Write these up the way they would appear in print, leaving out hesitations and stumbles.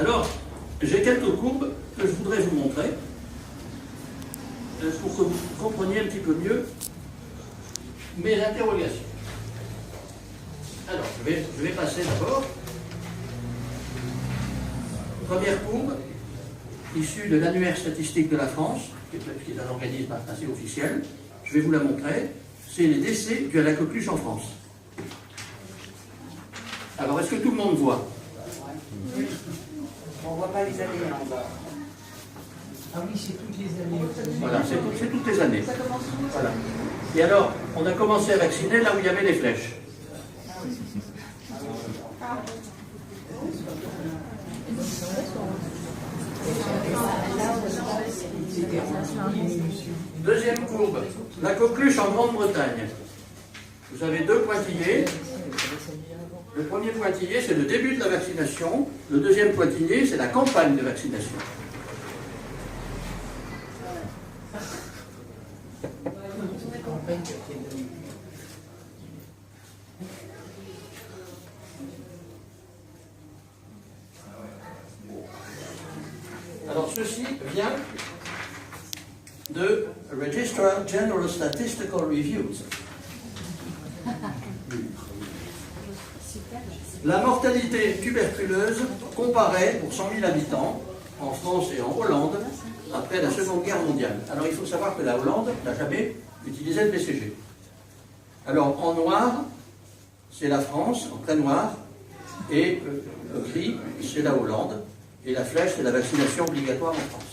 Alors, j'ai quelques courbes que je voudrais vous montrer pour que vous compreniez un petit peu mieux mes interrogations. Alors, je vais passer d'abord. Première courbe, issue de l'annuaire statistique de la France, qui est un organisme assez officiel. Je vais vous la montrer. C'est les décès dus à la coqueluche en France. Alors, est-ce que tout le monde voit? Oui. On ne voit pas les années en bas. Ah oui, c'est toutes les années. Voilà, c'est toutes les années. Voilà. Et alors, on a commencé à vacciner là où il y avait les flèches. Deuxième courbe, la coqueluche en Grande-Bretagne. Vous avez deux pointillés. Le premier pointillé, c'est le début de la vaccination. Le deuxième pointillé, c'est la campagne de vaccination. Alors, ceci vient de Registrar General Statistical Reviews. La mortalité tuberculeuse comparée pour 100 000 habitants en France et en Hollande après la Seconde Guerre mondiale. Alors il faut savoir que la Hollande n'a jamais utilisé le BCG. Alors en noir, c'est la France, en très noir, et le gris, c'est la Hollande, et la flèche, c'est la vaccination obligatoire en France.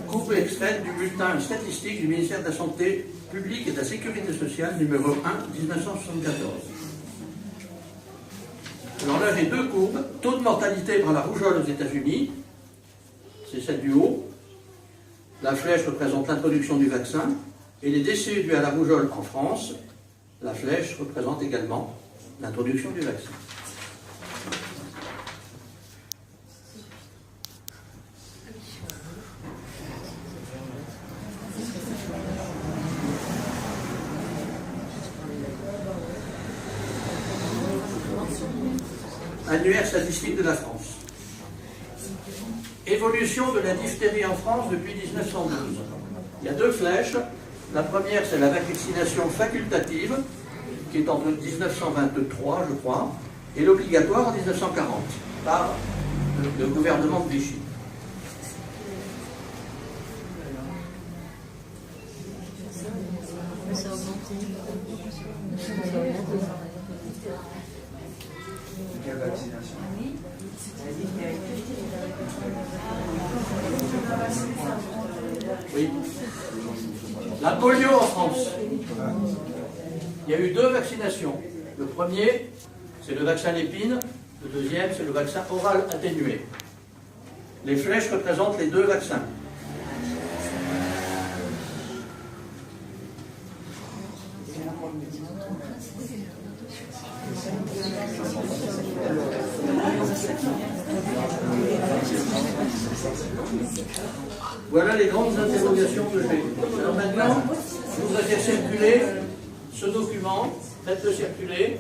Courbe extraite du bulletin statistique du ministère de la Santé publique et de la Sécurité sociale numéro 1, 1974. Alors là, j'ai deux courbes. Taux de mortalité par la rougeole aux États-Unis, c'est celle du haut. La flèche représente l'introduction du vaccin. Et les décès dus à la rougeole en France, la flèche représente également l'introduction du vaccin. Annuaire statistique de la France. Évolution de la diphtérie en France depuis 1912. Il y a deux flèches. La première, c'est la vaccination facultative, qui est entre 1923, je crois, et l'obligatoire en 1940, par le gouvernement de Vichy. Quelle vaccination? Oui. La polio en France. Il y a eu deux vaccinations. Le premier, c'est le vaccin Lépine. Le deuxième, c'est le vaccin oral atténué. Les flèches représentent les deux vaccins. Voilà les grandes interrogations que j'ai. Alors maintenant, je voudrais faire circuler ce document, faites-le circuler.